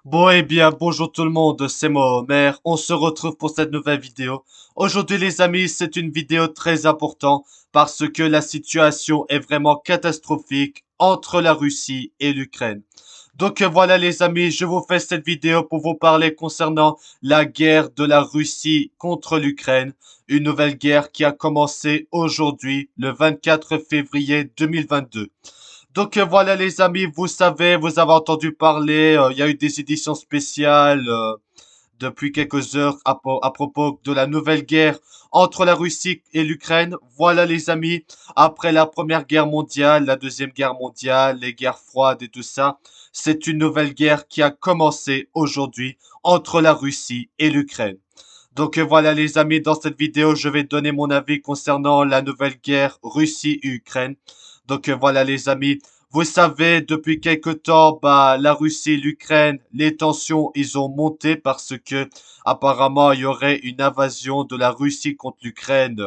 Bon eh bien, bonjour tout le monde, c'est moi Homer, on se retrouve pour cette nouvelle vidéo. Aujourd'hui les amis, c'est une vidéo très importante parce que la situation est vraiment catastrophique entre la Russie et l'Ukraine. Voilà les amis, je vous fais cette vidéo pour vous parler concernant la guerre de la Russie contre l'Ukraine. Une nouvelle guerre qui a commencé aujourd'hui, le 24 février 2022. Voilà les amis, vous savez, vous avez entendu parler, il y a eu des éditions spéciales depuis quelques heures à propos de la nouvelle guerre entre la Russie et l'Ukraine. Voilà les amis, après la Première Guerre mondiale, la Deuxième Guerre mondiale, les guerres froides et tout ça, c'est une nouvelle guerre qui a commencé aujourd'hui entre la Russie et l'Ukraine. Voilà les amis, dans cette vidéo, je vais donner mon avis concernant la nouvelle guerre Russie-Ukraine. Voilà les amis, vous savez, depuis quelque temps, la Russie et l'Ukraine, les tensions, ils ont monté parce que apparemment, il y aurait une invasion de la Russie contre l'Ukraine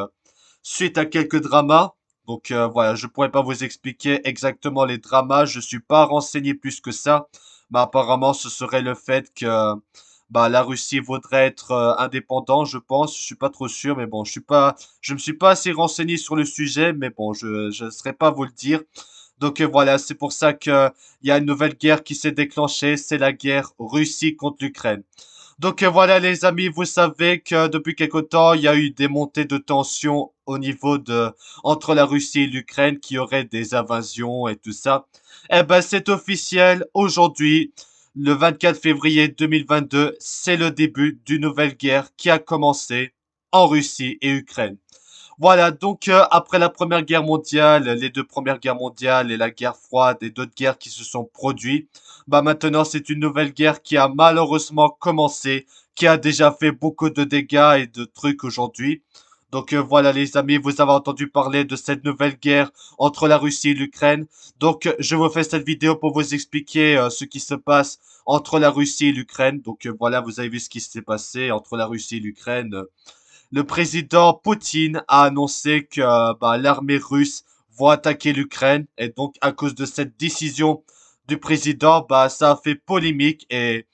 suite à quelques dramas. Voilà, je pourrais pas vous expliquer exactement les dramas, je suis pas renseigné plus que ça, mais apparemment, ce serait le fait que la Russie voudrait être indépendant, je pense. Je suis pas trop sûr, mais bon, je me suis pas assez renseigné sur le sujet, mais bon, je ne saurais pas vous le dire. Voilà, c'est pour ça que il y a une nouvelle guerre qui s'est déclenchée, c'est la guerre Russie contre l'Ukraine. Voilà les amis, vous savez que depuis quelque temps, il y a eu des montées de tension au niveau de entre la Russie et l'Ukraine qui auraient des invasions et tout ça. Eh ben c'est officiel aujourd'hui, le 24 février 2022, c'est le début d'une nouvelle guerre qui a commencé en Russie et Ukraine. Voilà, après la Première Guerre mondiale, les deux premières guerres mondiales et la guerre froide et d'autres guerres qui se sont produites, maintenant c'est une nouvelle guerre qui a malheureusement commencé, qui a déjà fait beaucoup de dégâts et de trucs aujourd'hui. Voilà les amis, vous avez entendu parler de cette nouvelle guerre entre la Russie et l'Ukraine. Je vous fais cette vidéo pour vous expliquer ce qui se passe entre la Russie et l'Ukraine. Voilà, vous avez vu ce qui s'est passé entre la Russie et l'Ukraine. Le président Poutine a annoncé que l'armée russe va attaquer l'Ukraine et donc à cause de cette décision du président, ça a fait polémique et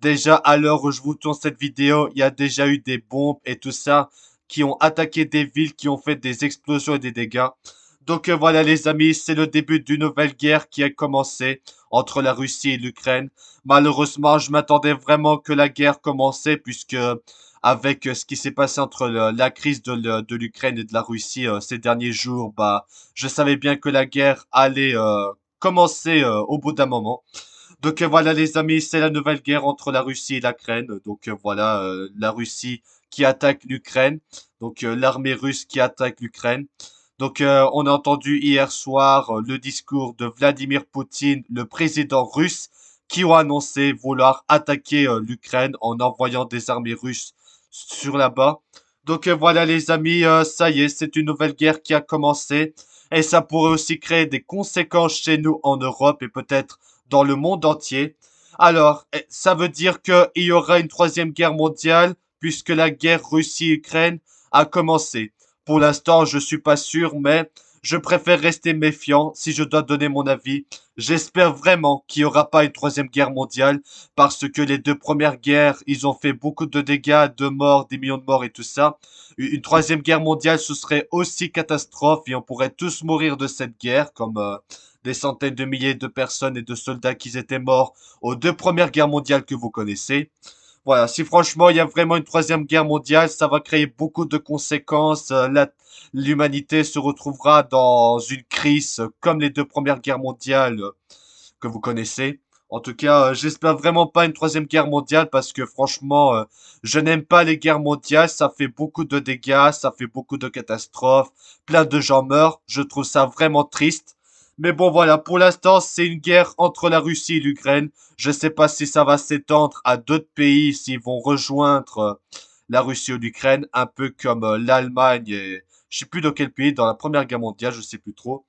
déjà à l'heure où je vous tourne cette vidéo, il y a déjà eu des bombes et tout ça qui ont attaqué des villes, qui ont fait des explosions et des dégâts. Voilà les amis, c'est le début d'une nouvelle guerre qui a commencé entre la Russie et l'Ukraine. Malheureusement, je m'attendais vraiment que la guerre commençait puisque avec ce qui s'est passé entre la crise de l'Ukraine et de la Russie ces derniers jours, je savais bien que la guerre allait commencer au bout d'un moment. Voilà les amis, c'est la nouvelle guerre entre la Russie et l'Ukraine. Voilà, la Russie qui attaque l'Ukraine, l'armée russe qui attaque l'Ukraine. On a entendu hier soir le discours de Vladimir Poutine, le président russe, qui ont annoncé vouloir attaquer l'Ukraine en envoyant des armées russes sur là-bas. Voilà les amis, ça y est, c'est une nouvelle guerre qui a commencé et ça pourrait aussi créer des conséquences chez nous en Europe et peut-être dans le monde entier. Alors, ça veut dire qu'il y aura une troisième guerre mondiale puisque la guerre Russie-Ukraine a commencé. Pour l'instant, je suis pas sûr, mais je préfère rester méfiant si je dois donner mon avis. J'espère vraiment qu'il n'y aura pas une troisième guerre mondiale parce que les deux premières guerres, ils ont fait beaucoup de dégâts, de morts, des millions de morts et tout ça. Une troisième guerre mondiale, ce serait aussi catastrophe et on pourrait tous mourir de cette guerre, comme des centaines de milliers de personnes et de soldats qui étaient morts aux deux premières guerres mondiales que vous connaissez. Voilà, si franchement il y a vraiment une troisième guerre mondiale, ça va créer beaucoup de conséquences. L'humanité se retrouvera dans une crise comme les deux premières guerres mondiales que vous connaissez. En tout cas, j'espère vraiment pas une troisième guerre mondiale parce que franchement, je n'aime pas les guerres mondiales. Ça fait beaucoup de dégâts, ça fait beaucoup de catastrophes, plein de gens meurent. Je trouve ça vraiment triste. Mais bon, voilà, pour l'instant, c'est une guerre entre la Russie et l'Ukraine. Je sais pas si ça va s'étendre à d'autres pays, s'ils vont rejoindre la Russie ou l'Ukraine, un peu comme l'Allemagne et je sais plus dans quel pays, dans la Première Guerre mondiale, je sais plus trop.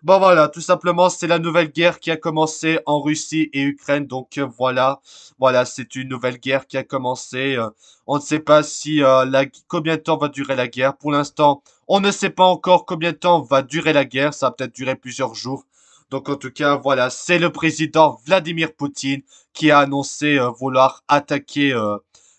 Bon voilà, tout simplement, c'est la nouvelle guerre qui a commencé en Russie et Ukraine. Voilà, c'est une nouvelle guerre qui a commencé. On ne sait pas si combien de temps va durer la guerre. Pour l'instant, on ne sait pas encore combien de temps va durer la guerre. Ça va peut-être durer plusieurs jours. Donc en tout cas, voilà, c'est le président Vladimir Poutine qui a annoncé vouloir attaquer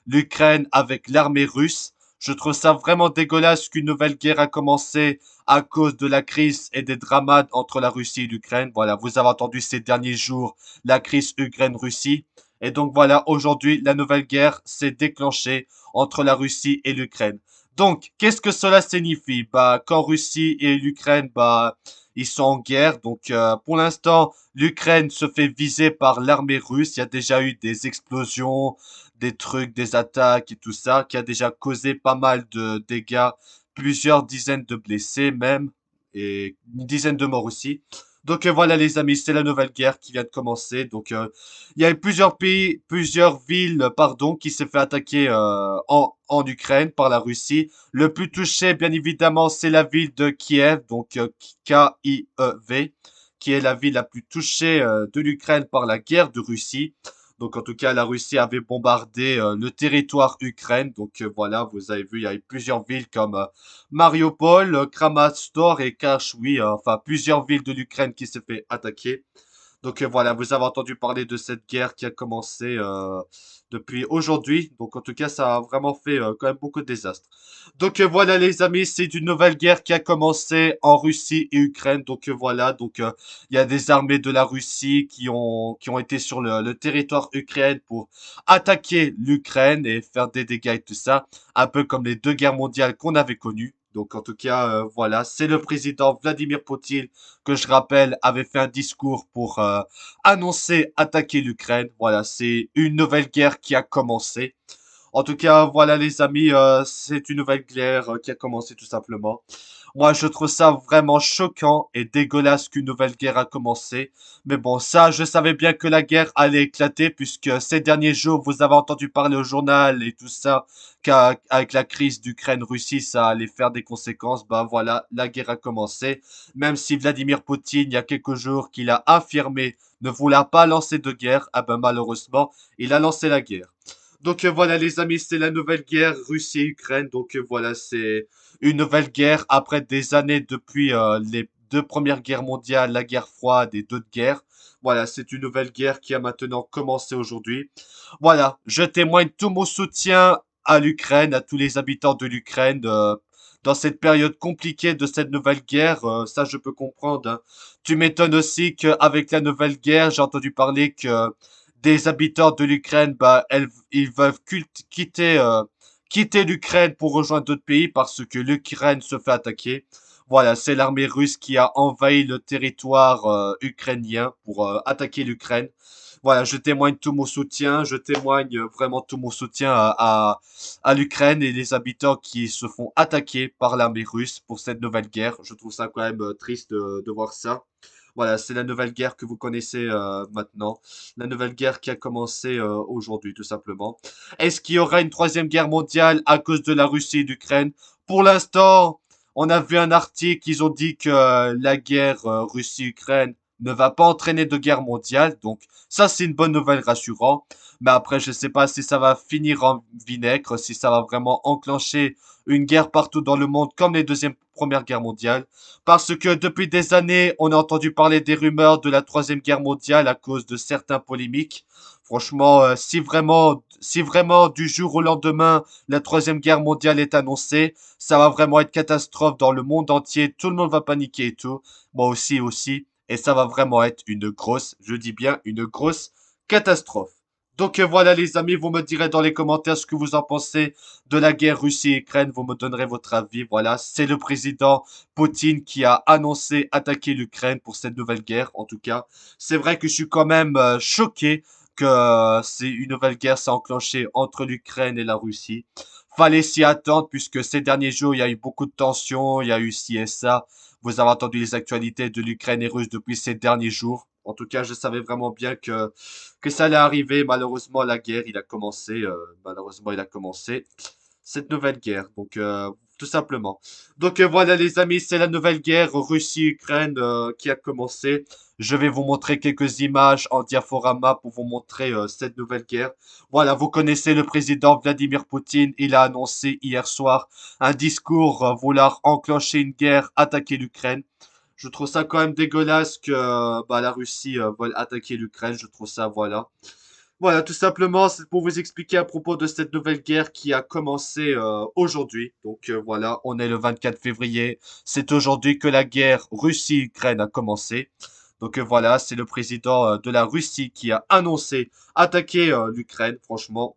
l'Ukraine avec l'armée russe. Je trouve ça vraiment dégueulasse qu'une nouvelle guerre a commencé à cause de la crise et des dramas entre la Russie et l'Ukraine. Voilà, vous avez entendu ces derniers jours la crise Ukraine-Russie. Et donc voilà, aujourd'hui, la nouvelle guerre s'est déclenchée entre la Russie et l'Ukraine. Donc, qu'est-ce que cela signifie? Bah, quand Russie et l'Ukraine, bah, ils sont en guerre. Donc, pour l'instant, l'Ukraine se fait viser par l'armée russe. Il y a déjà eu des explosions, des trucs, des attaques et tout ça, qui a déjà causé pas mal de dégâts, plusieurs dizaines de blessés même, et une dizaine de morts aussi. Donc voilà les amis, c'est la nouvelle guerre qui vient de commencer. Donc il y a eu plusieurs pays, plusieurs villes, pardon, qui s'est fait attaquer en Ukraine par la Russie. Le plus touché, bien évidemment, c'est la ville de Kiev, donc K-I-E-V, qui est la ville la plus touchée de l'Ukraine par la guerre de Russie. Donc en tout cas, la Russie avait bombardé le territoire Ukraine. Donc voilà, vous avez vu, il y a eu plusieurs villes comme Mariupol, Kramatorsk et Kharkiv, enfin plusieurs villes de l'Ukraine qui s'est fait attaquer. Donc voilà, vous avez entendu parler de cette guerre qui a commencé depuis aujourd'hui. Donc en tout cas, ça a vraiment fait quand même beaucoup de désastres. Donc voilà les amis, c'est une nouvelle guerre qui a commencé en Russie et Ukraine. Donc voilà, donc il y a des armées de la Russie qui ont été sur le territoire ukrainien pour attaquer l'Ukraine et faire des dégâts et tout ça, un peu comme les deux guerres mondiales qu'on avait connues. Donc en tout cas, voilà, c'est le président Vladimir Poutine que je rappelle avait fait un discours pour annoncer attaquer l'Ukraine. Voilà, c'est une nouvelle guerre qui a commencé. En tout cas, voilà les amis, c'est une nouvelle guerre qui a commencé tout simplement. Moi, je trouve ça vraiment choquant et dégueulasse qu'une nouvelle guerre a commencé. Mais bon, ça, je savais bien que la guerre allait éclater puisque ces derniers jours, vous avez entendu parler au journal et tout ça, qu'avec la crise d'Ukraine-Russie, ça allait faire des conséquences. Ben voilà, la guerre a commencé. Même si Vladimir Poutine, il y a quelques jours, qu'il a affirmé ne vouloir pas lancer de guerre, ah ben malheureusement, il a lancé la guerre. Donc voilà les amis, c'est la nouvelle guerre Russie-Ukraine. Donc voilà, c'est une nouvelle guerre après des années depuis les deux premières guerres mondiales, la guerre froide et d'autres guerres. Voilà, c'est une nouvelle guerre qui a maintenant commencé aujourd'hui. Voilà, je témoigne tout mon soutien à l'Ukraine, à tous les habitants de l'Ukraine dans cette période compliquée de cette nouvelle guerre. Ça, je peux comprendre, hein. Tu m'étonnes aussi qu'avec la nouvelle guerre, j'ai entendu parler que des habitants de l'Ukraine, bah, ils veulent quitter l'Ukraine pour rejoindre d'autres pays parce que l'Ukraine se fait attaquer. Voilà, c'est l'armée russe qui a envahi le territoire ukrainien pour attaquer l'Ukraine. Voilà, je témoigne tout mon soutien, je témoigne vraiment tout mon soutien à l'Ukraine et les habitants qui se font attaquer par l'armée russe pour cette nouvelle guerre. Je trouve ça quand même triste de voir ça. Voilà, c'est la nouvelle guerre que vous connaissez maintenant. La nouvelle guerre qui a commencé aujourd'hui, tout simplement. Est-ce qu'il y aura une troisième guerre mondiale à cause de la Russie et d'Ukraine? Pour l'instant, on a vu un article, ils ont dit que la guerre Russie-Ukraine ne va pas entraîner de guerre mondiale. Donc ça, c'est une bonne nouvelle rassurante. Mais après, je sais pas si ça va finir en vinaigre, si ça va vraiment enclencher une guerre partout dans le monde comme les deuxièmes, premières guerres mondiales. Parce que depuis des années, on a entendu parler des rumeurs de la troisième guerre mondiale à cause de certains polémiques. Franchement, si vraiment du jour au lendemain, la troisième guerre mondiale est annoncée, ça va vraiment être catastrophe dans le monde entier. Tout le monde va paniquer et tout. Moi aussi. Et ça va vraiment être une grosse, je dis bien, une grosse catastrophe. Donc voilà les amis, vous me direz dans les commentaires ce que vous en pensez de la guerre Russie-Ukraine, vous me donnerez votre avis. Voilà, c'est le président Poutine qui a annoncé attaquer l'Ukraine pour cette nouvelle guerre. En tout cas, c'est vrai que je suis quand même choqué que c'est une nouvelle guerre s'est enclenchée entre l'Ukraine et la Russie. Fallait s'y attendre puisque ces derniers jours, il y a eu beaucoup de tensions, il y a eu ci et ça. Vous avez entendu les actualités de l'Ukraine et Russe depuis ces derniers jours. En tout cas, je savais vraiment bien que ça allait arriver. Malheureusement, la guerre, il a commencé. Malheureusement, il a commencé cette nouvelle guerre. Donc, tout simplement. Donc, voilà, les amis, c'est la nouvelle guerre Russie-Ukraine qui a commencé. Je vais vous montrer quelques images en diaporama pour vous montrer cette nouvelle guerre. Voilà, vous connaissez le président Vladimir Poutine. Il a annoncé hier soir un discours vouloir enclencher une guerre, attaquer l'Ukraine. Je trouve ça quand même dégueulasse que bah, la Russie veuille attaquer l'Ukraine. Je trouve ça, voilà. Voilà, tout simplement, c'est pour vous expliquer à propos de cette nouvelle guerre qui a commencé aujourd'hui. Donc voilà, on est le 24 février. C'est aujourd'hui que la guerre Russie-Ukraine a commencé. Donc voilà, c'est le président de la Russie qui a annoncé attaquer l'Ukraine. Franchement,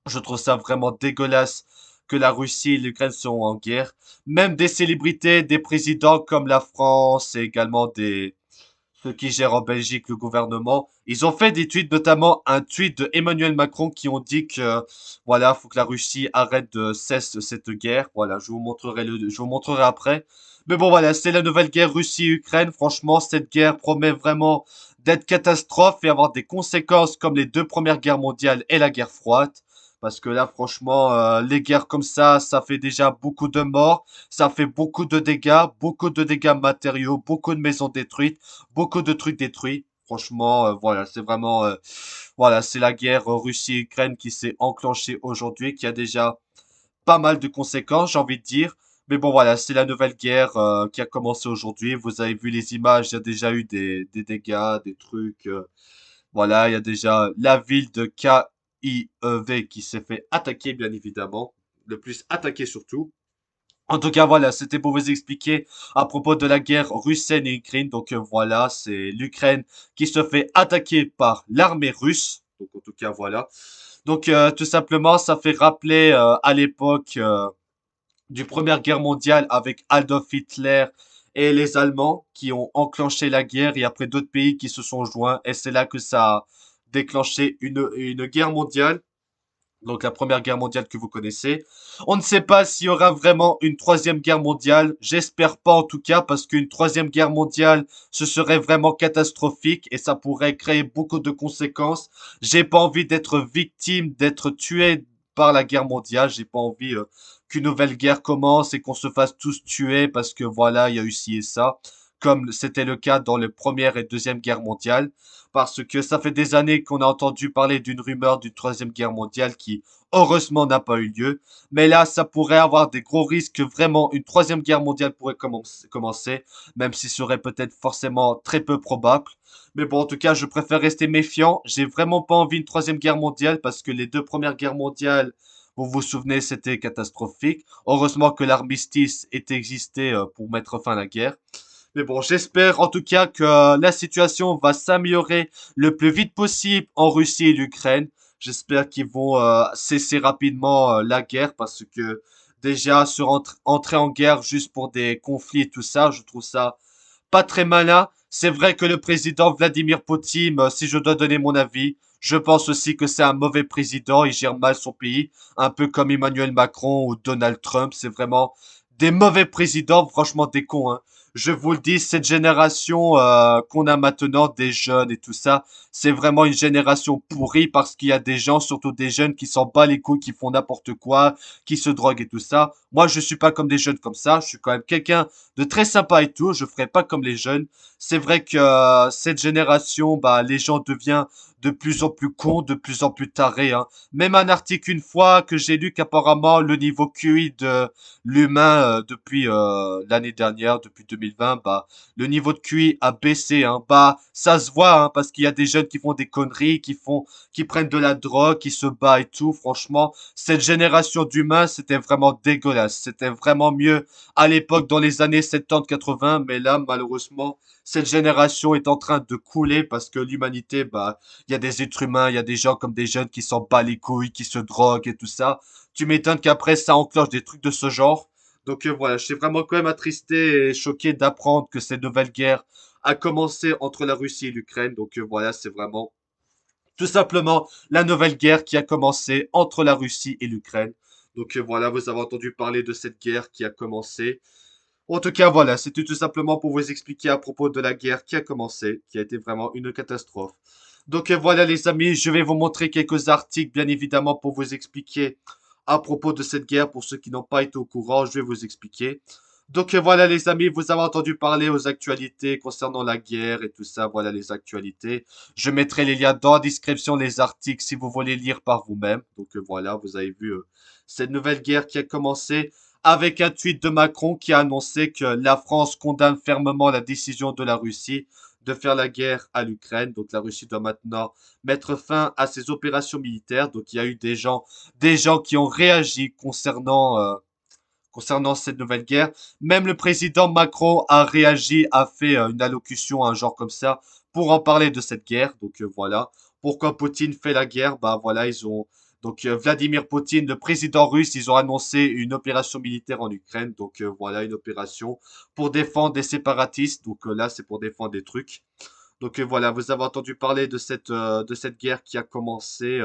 je trouve ça vraiment dégueulasse que la Russie et l'Ukraine sont en guerre. Même des célébrités, des présidents comme la France et également des ceux qui gèrent en Belgique le gouvernement, ils ont fait des tweets, notamment un tweet de Emmanuel Macron qui ont dit que voilà, faut que la Russie arrête de cesse cette guerre. Voilà, je vous montrerai après. Mais bon voilà, c'est la nouvelle guerre Russie-Ukraine. Franchement, cette guerre promet vraiment d'être catastrophe et avoir des conséquences comme les deux premières guerres mondiales et la guerre froide. Parce que là, franchement, les guerres comme ça fait déjà beaucoup de morts, ça fait beaucoup de dégâts matériaux, beaucoup de maisons détruites, beaucoup de trucs détruits. Franchement, voilà, c'est vraiment, voilà, c'est la guerre Russie-Ukraine qui s'est enclenchée aujourd'hui, qui a déjà pas mal de conséquences, j'ai envie de dire. Mais bon, voilà, c'est la nouvelle guerre qui a commencé aujourd'hui. Vous avez vu les images, il y a déjà eu des dégâts, des trucs. Voilà, il y a déjà la ville de Kiev qui s'est fait attaquer, bien évidemment. Le plus attaqué surtout. En tout cas, voilà, c'était pour vous expliquer à propos de la guerre russienne et Ukraine. Donc voilà, c'est l'Ukraine qui se fait attaquer par l'armée russe. Donc en tout cas, voilà. Donc tout simplement, ça fait rappeler à l'époque du Première Guerre mondiale avec Adolf Hitler et les Allemands qui ont enclenché la guerre et après d'autres pays qui se sont joints. Et c'est là que ça a déclenché une guerre mondiale, donc la Première Guerre mondiale que vous connaissez. On ne sait pas s'il y aura vraiment une troisième guerre mondiale. J'espère pas en tout cas parce qu'une troisième guerre mondiale, ce serait vraiment catastrophique et ça pourrait créer beaucoup de conséquences. J'ai pas envie d'être victime, d'être tué par la guerre mondiale. J'ai pas envie qu'une nouvelle guerre commence et qu'on se fasse tous tuer parce que voilà, il y a eu ci et ça. Comme c'était le cas dans les première et deuxième guerre mondiale parce que ça fait des années qu'on a entendu parler d'une rumeur d'une troisième guerre mondiale qui, heureusement, n'a pas eu lieu. Mais là, ça pourrait avoir des gros risques que vraiment une troisième guerre mondiale pourrait commencer, même si ce serait peut-être forcément très peu probable. Mais bon, en tout cas, je préfère rester méfiant. J'ai vraiment pas envie d'une troisième guerre mondiale parce que les deux premières guerres mondiales, vous vous souvenez, c'était catastrophique. Heureusement que l'armistice ait existé pour mettre fin à la guerre. Mais bon, j'espère en tout cas que la situation va s'améliorer le plus vite possible en Russie et l'Ukraine. J'espère qu'ils vont cesser rapidement la guerre parce que déjà entrer en guerre juste pour des conflits et tout ça, je trouve ça pas très malin. C'est vrai que le président Vladimir Poutine, si je dois donner mon avis, je pense aussi que c'est un mauvais président. Il gère mal son pays, un peu comme Emmanuel Macron ou Donald Trump. C'est vraiment des mauvais présidents, franchement des cons, hein. Je vous le dis, cette génération qu'on a maintenant, des jeunes et tout ça, c'est vraiment une génération pourrie parce qu'il y a des gens, surtout des jeunes, qui s'en battent les couilles, qui font n'importe quoi, qui se droguent et tout ça. Moi, je suis pas comme des jeunes comme ça. Je suis quand même quelqu'un de très sympa et tout. Je ferai pas comme les jeunes. C'est vrai que cette génération, bah, les gens deviennent de plus en plus cons, de plus en plus tarés, hein. Même un article une fois que j'ai lu qu'apparemment le niveau QI de l'humain depuis l'année dernière, depuis 2020, bah le niveau de QI a baissé, hein. Bah ça se voit, hein, parce qu'il y a des jeunes qui font des conneries, qui prennent de la drogue, qui se battent et tout. Franchement, cette génération d'humains, c'était vraiment dégueulasse. C'était vraiment mieux à l'époque dans les années 70-80, mais là malheureusement cette génération est en train de couler parce que l'humanité, bah, il y a des êtres humains, il y a des gens comme des jeunes qui s'en battent les couilles, qui se droguent et tout ça. Tu m'étonnes qu'après ça enclenche des trucs de ce genre. Donc voilà, je suis vraiment quand même attristé et choqué d'apprendre que cette nouvelle guerre a commencé entre la Russie et l'Ukraine. Donc voilà, c'est vraiment tout simplement la nouvelle guerre qui a commencé entre la Russie et l'Ukraine. Donc voilà, vous avez entendu parler de cette guerre qui a commencé. En tout cas, voilà, c'était tout simplement pour vous expliquer à propos de la guerre qui a commencé, qui a été vraiment une catastrophe. Donc voilà les amis, je vais vous montrer quelques articles, bien évidemment, pour vous expliquer à propos de cette guerre. Pour ceux qui n'ont pas été au courant, je vais vous expliquer. Donc voilà les amis, vous avez entendu parler aux actualités concernant la guerre et tout ça, voilà les actualités. Je mettrai les liens dans la description, les articles, si vous voulez lire par vous-même. Donc voilà, vous avez vu cette nouvelle guerre qui a commencé avec un tweet de Macron qui a annoncé que la France condamne fermement la décision de la Russie de faire la guerre à l'Ukraine. Donc la Russie doit maintenant mettre fin à ses opérations militaires. Donc il y a eu des gens qui ont réagi concernant cette nouvelle guerre. Même le président Macron a réagi, a fait une allocution, un genre comme ça, pour en parler de cette guerre. Donc voilà. Pourquoi Poutine fait la guerre? Bah voilà, ils ont donc Vladimir Poutine, le président russe, ils ont annoncé une opération militaire en Ukraine. Donc voilà, une opération pour défendre des séparatistes. Donc là, c'est pour défendre des trucs. Donc voilà, vous avez entendu parler de cette guerre qui a commencé.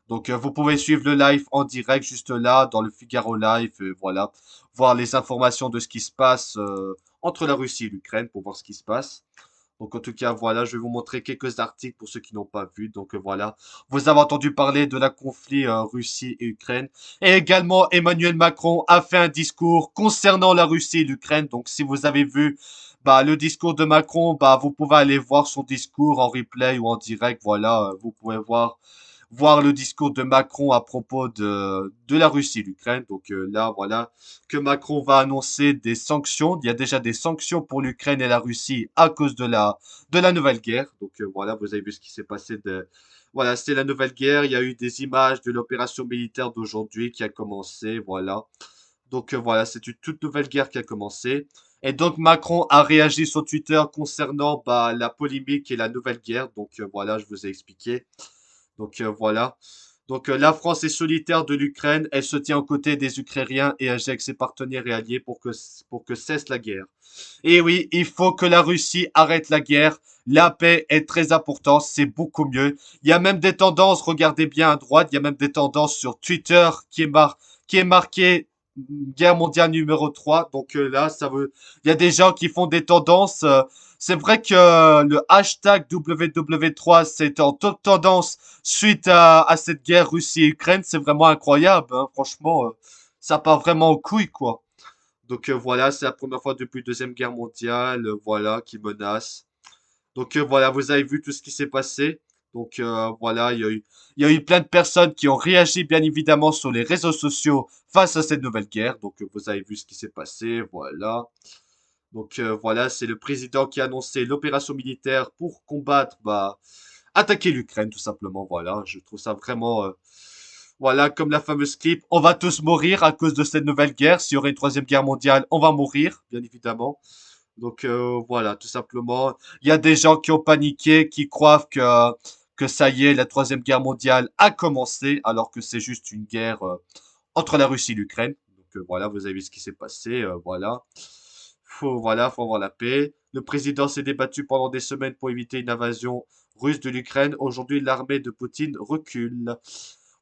Donc vous pouvez suivre le live en direct juste là dans le Figaro Live, voilà, voir les informations de ce qui se passe entre la Russie et l'Ukraine pour voir ce qui se passe. Donc en tout cas voilà, je vais vous montrer quelques articles pour ceux qui n'ont pas vu. Donc voilà, vous avez entendu parler de la conflit Russie et Ukraine. Et également Emmanuel Macron a fait un discours concernant la Russie et l'Ukraine. Donc si vous avez vu bah le discours de Macron, bah vous pouvez aller voir son discours en replay ou en direct. Voilà, vous pouvez voir le discours de Macron à propos de la Russie et l'Ukraine. Donc là, voilà, que Macron va annoncer des sanctions. Il y a déjà des sanctions pour l'Ukraine et la Russie à cause de la nouvelle guerre. Donc voilà, vous avez vu ce qui s'est passé voilà, c'est la nouvelle guerre. Il y a eu des images de l'opération militaire d'aujourd'hui qui a commencé. Voilà. Donc voilà, c'est une toute nouvelle guerre qui a commencé. Et donc Macron a réagi sur Twitter concernant bah, la polémique et la nouvelle guerre. Donc voilà, je vous ai expliqué. Donc voilà. Donc la France est solitaire de l'Ukraine, elle se tient aux côtés des Ukrainiens et agit avec ses partenaires et alliés pour que cesse la guerre. Et oui, il faut que la Russie arrête la guerre. La paix est très importante, c'est beaucoup mieux. Il y a même des tendances, regardez bien à droite, il y a même des tendances sur Twitter qui est marqué guerre mondiale numéro 3. Donc là, ça veut, il y a des gens qui font des tendances. C'est vrai que le hashtag WW3 c'est en top tendance suite à cette guerre Russie-Ukraine. C'est vraiment incroyable, hein. Franchement, ça part vraiment aux couilles, quoi. Donc voilà, c'est la première fois depuis la Deuxième Guerre mondiale, voilà, qui menace. Donc voilà, vous avez vu tout ce qui s'est passé. Donc voilà, il y a eu plein de personnes qui ont réagi bien évidemment sur les réseaux sociaux face à cette nouvelle guerre. Donc vous avez vu ce qui s'est passé, voilà. Donc voilà, c'est le président qui a annoncé l'opération militaire pour combattre, bah, attaquer l'Ukraine tout simplement. Voilà, je trouve ça vraiment, voilà, comme la fameuse clip, on va tous mourir à cause de cette nouvelle guerre. S'il y aurait une troisième guerre mondiale, on va mourir, bien évidemment. Donc voilà, tout simplement. Il y a des gens qui ont paniqué, qui croient que ça y est, la troisième guerre mondiale a commencé, alors que c'est juste une guerre entre la Russie et l'Ukraine. Donc voilà, vous avez vu ce qui s'est passé, voilà. Faut avoir la paix. Le président s'est débattu pendant des semaines pour éviter une invasion russe de l'Ukraine. Aujourd'hui, l'armée de Poutine recule.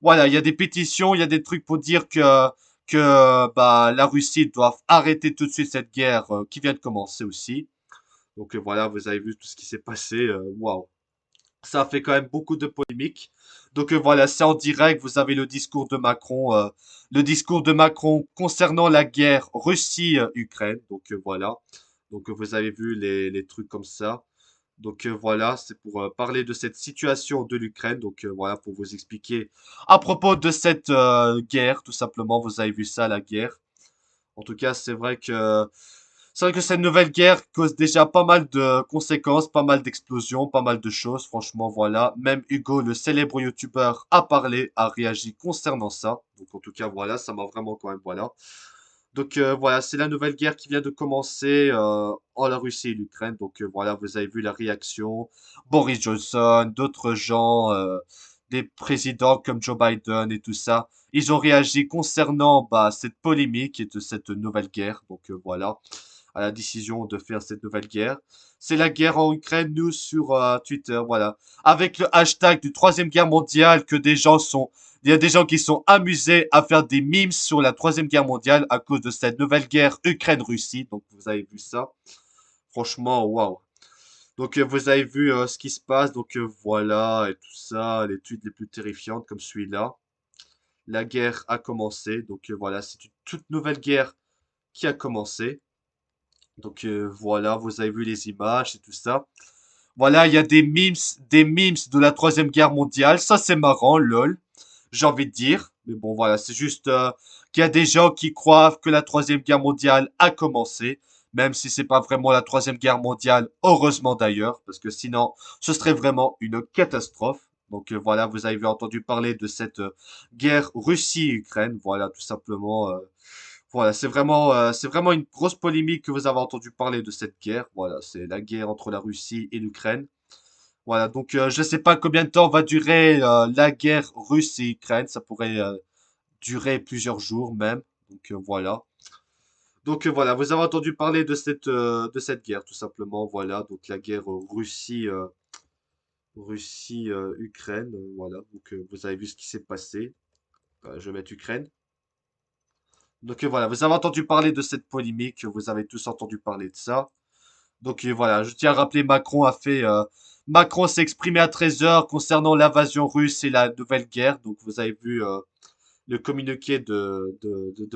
Voilà, il y a des pétitions, il y a des trucs pour dire que bah la Russie doit arrêter tout de suite cette guerre qui vient de commencer aussi. Donc voilà, vous avez vu tout ce qui s'est passé. Waouh, ça a fait quand même beaucoup de polémiques. Donc voilà, c'est en direct. Vous avez le discours de Macron concernant la guerre Russie-Ukraine. Donc voilà. Donc vous avez vu les trucs comme ça. Donc voilà, c'est pour parler de cette situation de l'Ukraine. Donc voilà, pour vous expliquer à propos de cette guerre, tout simplement. Vous avez vu ça, la guerre. En tout cas, c'est vrai que cette nouvelle guerre cause déjà pas mal de conséquences, pas mal d'explosions, pas mal de choses. Franchement, voilà. Même Hugo, le célèbre youtubeur, a parlé, a réagi concernant ça. Donc en tout cas, voilà, ça m'a vraiment quand même, voilà. Donc voilà, c'est la nouvelle guerre qui vient de commencer en la Russie et l'Ukraine. Donc voilà, vous avez vu la réaction. Boris Johnson, d'autres gens, des présidents comme Joe Biden et tout ça. Ils ont réagi concernant bah, cette polémique et de cette nouvelle guerre. Donc voilà, à la décision de faire cette nouvelle guerre. C'est la guerre en Ukraine, nous sur Twitter, voilà. Avec le hashtag du troisième guerre mondiale que des gens sont il y a des gens qui sont amusés à faire des memes sur la troisième guerre mondiale à cause de cette nouvelle guerre Ukraine-Russie. Donc vous avez vu ça. Franchement, waouh. Donc vous avez vu ce qui se passe. Donc voilà, et tout ça, les tweets les plus terrifiantes comme celui-là. La guerre a commencé. Donc voilà, c'est une toute nouvelle guerre qui a commencé. Donc voilà, vous avez vu les images et tout ça. Voilà, il y a des memes de la troisième guerre mondiale. Ça c'est marrant, lol. J'ai envie de dire. Mais bon, voilà, c'est juste qu'il y a des gens qui croient que la Troisième Guerre mondiale a commencé, même si c'est pas vraiment la Troisième Guerre mondiale, heureusement d'ailleurs, parce que sinon, ce serait vraiment une catastrophe. Donc voilà, vous avez entendu parler de cette guerre Russie-Ukraine, voilà, tout simplement. Voilà, c'est vraiment une grosse polémique que vous avez entendu parler de cette guerre. Voilà, c'est la guerre entre la Russie et l'Ukraine. Voilà, donc je sais pas combien de temps va durer la guerre russe et Ukraine. Ça pourrait durer plusieurs jours même. Donc voilà. Donc voilà, vous avez entendu parler de cette guerre tout simplement. Voilà, donc la guerre Russie Ukraine. Voilà, donc vous avez vu ce qui s'est passé. Je vais mettre Ukraine. Donc voilà, vous avez entendu parler de cette polémique. Vous avez tous entendu parler de ça. Donc voilà, je tiens à rappeler, Macron s'est exprimé à 13 heures concernant l'invasion russe et la nouvelle guerre. Donc vous avez vu le communiqué de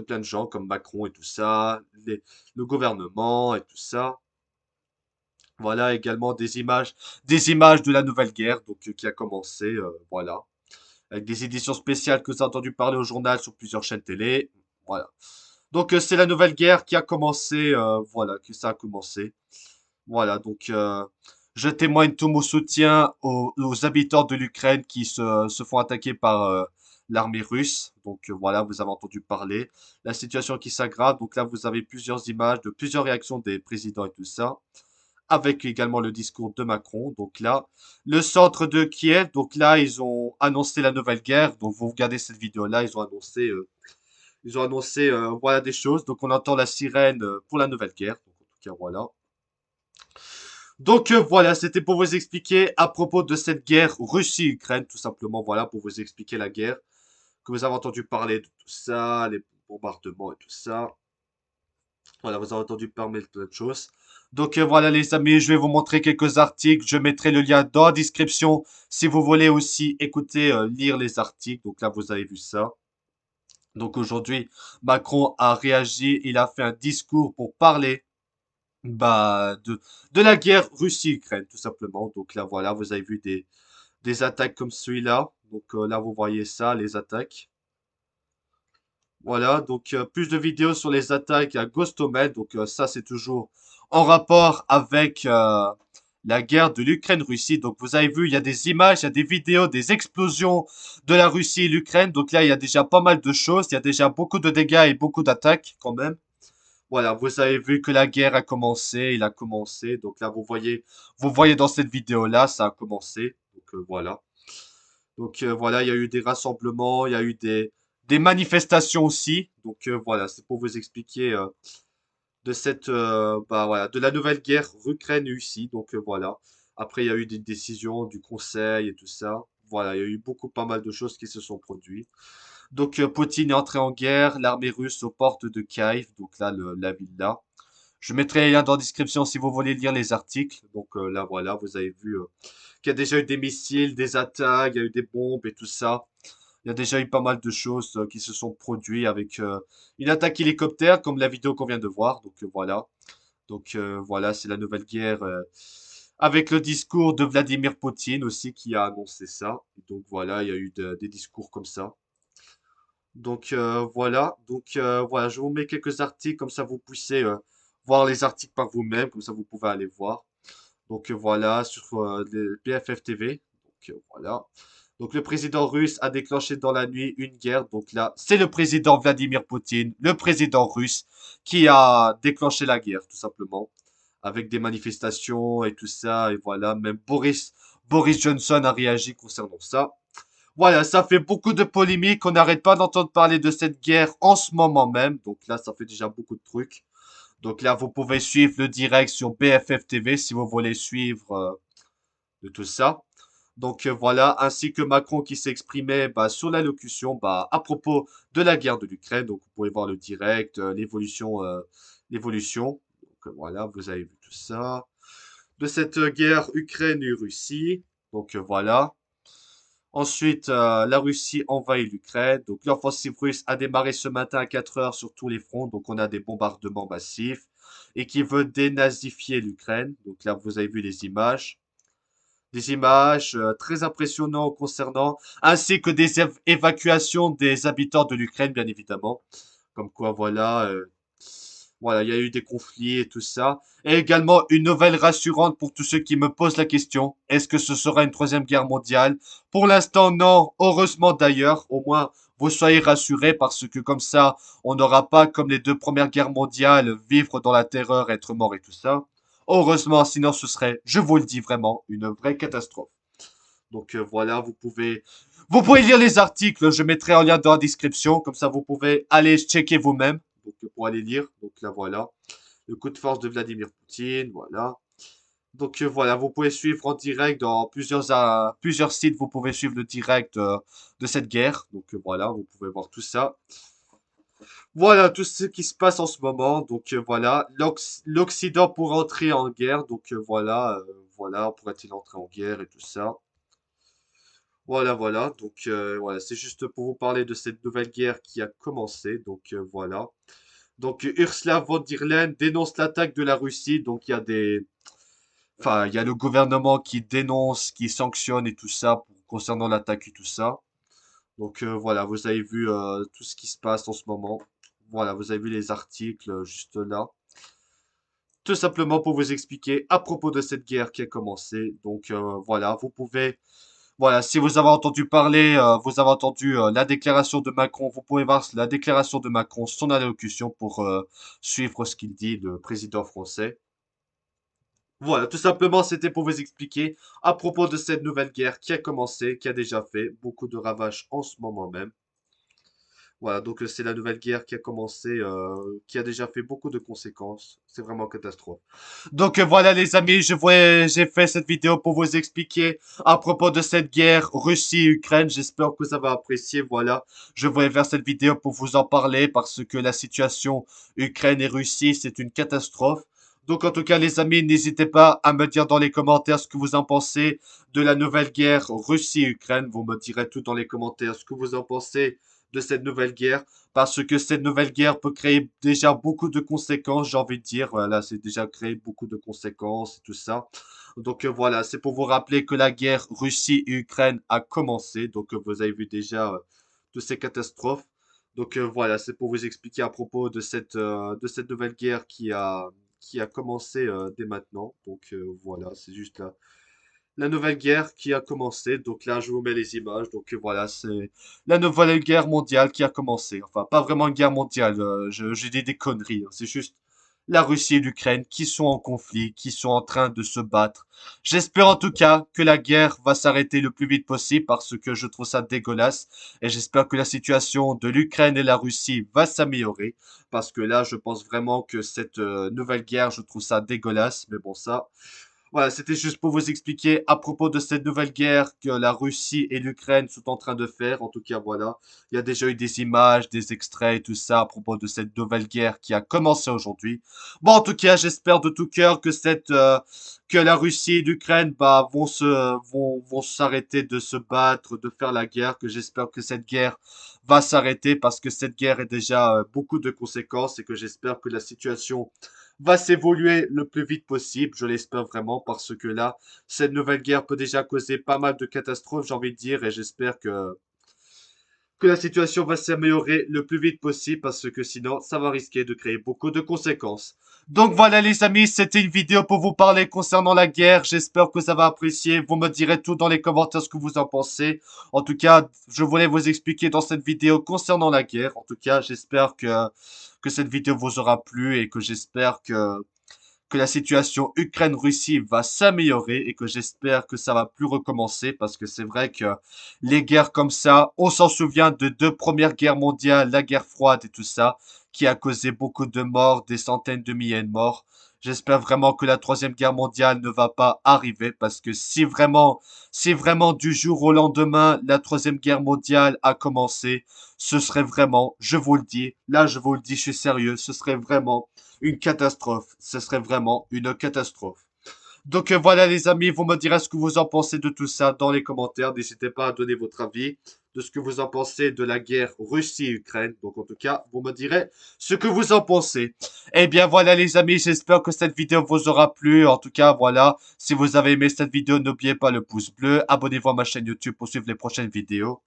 plein de gens comme Macron et tout ça, le gouvernement et tout ça. Voilà également des images de la nouvelle guerre donc qui a commencé, voilà, avec des éditions spéciales que vous avez entendu parler au journal sur plusieurs chaînes télé. Voilà. Donc c'est la nouvelle guerre qui a commencé, voilà, que ça a commencé. Voilà, donc je témoigne tout mon soutien aux habitants de l'Ukraine qui se font attaquer par l'armée russe. Donc voilà, vous avez entendu parler. La situation qui s'aggrave. Donc là, vous avez plusieurs images de plusieurs réactions des présidents et tout ça. Avec également le discours de Macron. Donc là, le centre de Kiev. Donc là, ils ont annoncé la nouvelle guerre. Donc vous regardez cette vidéo-là, ils ont annoncé voilà des choses. Donc on entend la sirène pour la nouvelle guerre. Donc en tout cas, voilà. Donc voilà, c'était pour vous expliquer à propos de cette guerre Russie-Ukraine, tout simplement, voilà, pour vous expliquer la guerre, que vous avez entendu parler de tout ça, les bombardements et tout ça. Voilà, vous avez entendu parler de plein de choses. Donc voilà les amis, je vais vous montrer quelques articles, je mettrai le lien dans la description si vous voulez aussi écouter, lire les articles. Donc là, vous avez vu ça. Donc aujourd'hui, Macron a réagi, il a fait un discours pour parler bah, de la guerre Russie-Ukraine, tout simplement. Donc là, voilà, vous avez vu des attaques comme celui-là. Donc là, vous voyez ça, les attaques. Voilà, donc plus de vidéos sur les attaques à Ghostomed. Donc ça, c'est toujours en rapport avec la guerre de l'Ukraine-Russie. Donc vous avez vu, il y a des images, il y a des vidéos, des explosions de la Russie et l'Ukraine. Donc là, il y a déjà pas mal de choses. Il y a déjà beaucoup de dégâts et beaucoup d'attaques quand même. Voilà, vous avez vu que la guerre a commencé, il a commencé. Donc là, vous voyez dans cette vidéo-là, ça a commencé. Donc voilà. Donc voilà, il y a eu des rassemblements, il y a eu des manifestations aussi. Donc voilà, c'est pour vous expliquer de bah voilà, de la nouvelle guerre Ukraine-Russie. Donc voilà. Après, il y a eu des décisions du Conseil et tout ça. Voilà, il y a eu pas mal de choses qui se sont produites. Donc Poutine est entré en guerre, l'armée russe aux portes de Kiev, donc là la ville là. Je mettrai les liens dans la description si vous voulez lire les articles. Donc là voilà, vous avez vu qu'il y a déjà eu des missiles, des attaques, il y a eu des bombes et tout ça. Il y a déjà eu pas mal de choses qui se sont produites avec une attaque hélicoptère comme la vidéo qu'on vient de voir. Donc voilà. Donc voilà, c'est la nouvelle guerre avec le discours de Vladimir Poutine aussi qui a annoncé ça. Donc voilà, il y a eu des discours comme ça. Donc voilà, voilà, je vous mets quelques articles comme ça vous puissiez voir les articles par vous-même, comme ça vous pouvez aller voir. Donc voilà, sur les BFF TV. Donc voilà. Donc le président russe a déclenché dans la nuit une guerre. Donc là, c'est le président Vladimir Poutine, le président russe, qui a déclenché la guerre, tout simplement, avec des manifestations et tout ça. Et voilà, même Boris Johnson a réagi concernant ça. Voilà, ça fait beaucoup de polémiques. On n'arrête pas d'entendre parler de cette guerre en ce moment même. Donc là, ça fait déjà beaucoup de trucs. Donc là, vous pouvez suivre le direct sur BFF TV si vous voulez suivre de tout ça. Donc voilà, ainsi que Macron qui s'exprimait bah, sur l'allocution bah, à propos de la guerre de l'Ukraine. Donc vous pouvez voir le direct, l'évolution. Donc voilà, vous avez vu tout ça. De cette guerre Ukraine et Russie. Donc voilà. Ensuite, la Russie envahit l'Ukraine. Donc, l'offensive russe a démarré ce matin à 4 heures sur tous les fronts. Donc, on a des bombardements massifs et qui veut dénazifier l'Ukraine. Donc, là, vous avez vu les images. Des images très impressionnantes concernant, ainsi que des évacuations des habitants de l'Ukraine, bien évidemment. Comme quoi, voilà, voilà, il y a eu des conflits et tout ça. Et également une nouvelle rassurante pour tous ceux qui me posent la question. Est-ce que ce sera une troisième guerre mondiale? Pour l'instant, non. Heureusement d'ailleurs. Au moins, vous soyez rassurés parce que comme ça, on n'aura pas, comme les deux premières guerres mondiales, vivre dans la terreur, être mort et tout ça. Heureusement, sinon ce serait, je vous le dis vraiment, une vraie catastrophe. Donc voilà, vous pouvez lire les articles, je mettrai un lien dans la description, comme ça vous pouvez aller checker vous-même, donc pour aller lire. Donc là voilà, le coup de force de Vladimir Poutine, voilà. Donc voilà, vous pouvez suivre en direct dans plusieurs sites, vous pouvez suivre le direct de cette guerre. Donc voilà, vous pouvez voir tout ça. Voilà tout ce qui se passe en ce moment. Donc voilà, l'Occident pour entrer en guerre. Donc voilà, pourrait-il entrer en guerre et tout ça. Voilà, voilà. Donc voilà, c'est juste pour vous parler de cette nouvelle guerre qui a commencé. Donc voilà. Donc Ursula von der Leyen dénonce l'attaque de la Russie. Donc il y a le gouvernement qui dénonce, qui sanctionne et tout ça concernant l'attaque et tout ça. Donc voilà, vous avez vu tout ce qui se passe en ce moment. Voilà, vous avez vu les articles juste là. Tout simplement pour vous expliquer à propos de cette guerre qui a commencé. Donc voilà, voilà, si vous avez entendu parler, vous avez entendu la déclaration de Macron, vous pouvez voir la déclaration de Macron, son allocution pour suivre ce qu'il dit, le président français. Voilà, tout simplement, c'était pour vous expliquer à propos de cette nouvelle guerre qui a commencé, qui a déjà fait beaucoup de ravages en ce moment même. Voilà, donc c'est la nouvelle guerre qui a commencé, qui a déjà fait beaucoup de conséquences. C'est vraiment catastrophe. Donc voilà les amis, j'ai fait cette vidéo pour vous expliquer à propos de cette guerre Russie-Ukraine. J'espère que vous avez apprécié. Voilà, je voulais faire cette vidéo pour vous en parler parce que la situation Ukraine et Russie, c'est une catastrophe. Donc en tout cas les amis, n'hésitez pas à me dire dans les commentaires ce que vous en pensez de la nouvelle guerre Russie-Ukraine. Vous me direz tout dans les commentaires ce que vous en pensez de cette nouvelle guerre parce que cette nouvelle guerre peut créer déjà beaucoup de conséquences, j'ai envie de dire. Voilà, c'est déjà créé beaucoup de conséquences et tout ça. Donc voilà, c'est pour vous rappeler que la guerre Russie-Ukraine a commencé. Donc vous avez vu déjà toutes ces catastrophes. Donc voilà, c'est pour vous expliquer à propos de cette nouvelle guerre qui a commencé dès maintenant. Donc voilà, c'est juste la nouvelle guerre qui a commencé. Donc là, je vous mets les images. Donc voilà, c'est la nouvelle guerre mondiale qui a commencé. Enfin, pas vraiment une guerre mondiale. Je dis des conneries, hein. C'est juste la Russie et l'Ukraine qui sont en conflit, qui sont en train de se battre. J'espère en tout cas que la guerre va s'arrêter le plus vite possible parce que je trouve ça dégueulasse. Et j'espère que la situation de l'Ukraine et la Russie va s'améliorer. Parce que là, je pense vraiment que cette nouvelle guerre, je trouve ça dégueulasse. Mais bon, ça, voilà, c'était juste pour vous expliquer à propos de cette nouvelle guerre que la Russie et l'Ukraine sont en train de faire. En tout cas, voilà, il y a déjà eu des images, des extraits et tout ça à propos de cette nouvelle guerre qui a commencé aujourd'hui. Bon, en tout cas, j'espère de tout cœur que que la Russie et l'Ukraine vont s'arrêter de se battre, de faire la guerre. Que j'espère que cette guerre va s'arrêter parce que cette guerre est déjà beaucoup de conséquences et que j'espère que la situation va s'évoluer le plus vite possible, je l'espère vraiment, parce que là, cette nouvelle guerre peut déjà causer pas mal de catastrophes, j'ai envie de dire, et j'espère que la situation va s'améliorer le plus vite possible, parce que sinon, ça va risquer de créer beaucoup de conséquences. Donc voilà les amis, c'était une vidéo pour vous parler concernant la guerre. J'espère que ça va apprécier. Vous me direz tout dans les commentaires ce que vous en pensez. En tout cas, je voulais vous expliquer dans cette vidéo concernant la guerre. En tout cas, j'espère que cette vidéo vous aura plu et que j'espère que la situation Ukraine-Russie va s'améliorer et que j'espère que ça va plus recommencer parce que c'est vrai que les guerres comme ça, on s'en souvient de deux premières guerres mondiales, la guerre froide et tout ça, qui a causé beaucoup de morts, des centaines de milliers de morts. J'espère vraiment que la troisième guerre mondiale ne va pas arriver parce que si vraiment du jour au lendemain la troisième guerre mondiale a commencé, ce serait vraiment, je vous le dis, là je vous le dis, je suis sérieux, ce serait vraiment une catastrophe. Ce serait vraiment une catastrophe. Donc voilà les amis, vous me direz ce que vous en pensez de tout ça dans les commentaires. N'hésitez pas à donner votre avis de ce que vous en pensez de la guerre Russie-Ukraine. Donc en tout cas, vous me direz ce que vous en pensez. Eh bien voilà les amis, j'espère que cette vidéo vous aura plu. En tout cas, voilà, si vous avez aimé cette vidéo, n'oubliez pas le pouce bleu. Abonnez-vous à ma chaîne YouTube pour suivre les prochaines vidéos.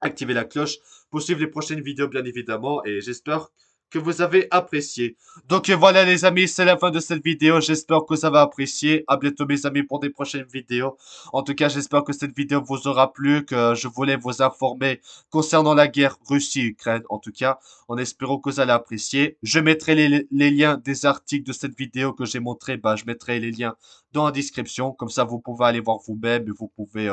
Activez la cloche pour suivre les prochaines vidéos bien évidemment. Et j'espère que vous avez apprécié. Donc voilà les amis, c'est la fin de cette vidéo. J'espère que vous avez apprécié. À bientôt mes amis pour des prochaines vidéos. En tout cas, j'espère que cette vidéo vous aura plu, que je voulais vous informer concernant la guerre Russie-Ukraine. En tout cas, en espérant que vous allez apprécier. Je mettrai les liens des articles de cette vidéo que j'ai montré. Bah, je mettrai les liens dans la description. Comme ça, vous pouvez aller voir vous-même et vous pouvez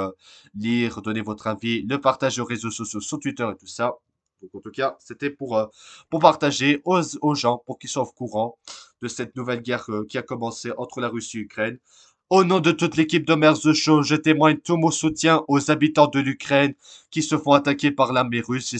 lire, donner votre avis, le partager aux réseaux sociaux, sur Twitter et tout ça. Donc, en tout cas, c'était pour partager aux gens, pour qu'ils soient au courant de cette nouvelle guerre qui a commencé entre la Russie et l'Ukraine. Au nom de toute l'équipe de Mers The Show, je témoigne tout mon soutien aux habitants de l'Ukraine qui se font attaquer par l'armée russe.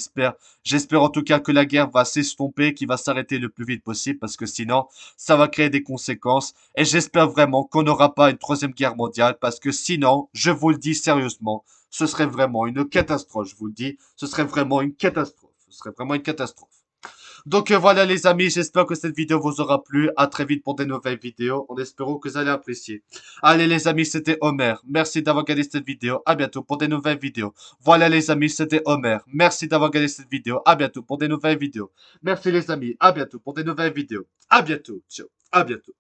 J'espère en tout cas que la guerre va s'estomper, qu'il va s'arrêter le plus vite possible parce que sinon, ça va créer des conséquences. Et j'espère vraiment qu'on n'aura pas une troisième guerre mondiale parce que sinon, je vous le dis sérieusement, ce serait vraiment une catastrophe, je vous le dis. Ce serait vraiment une catastrophe. Ce serait vraiment une catastrophe. Donc voilà les amis, j'espère que cette vidéo vous aura plu. À très vite pour des nouvelles vidéos, en espérant que vous allez apprécier. Allez les amis, c'était Homer. Merci d'avoir regardé cette vidéo. À bientôt pour des nouvelles vidéos. Voilà les amis, c'était Homer. Merci d'avoir regardé cette vidéo. À bientôt pour des nouvelles vidéos. Merci les amis. À bientôt pour des nouvelles vidéos. À bientôt. Ciao. À bientôt.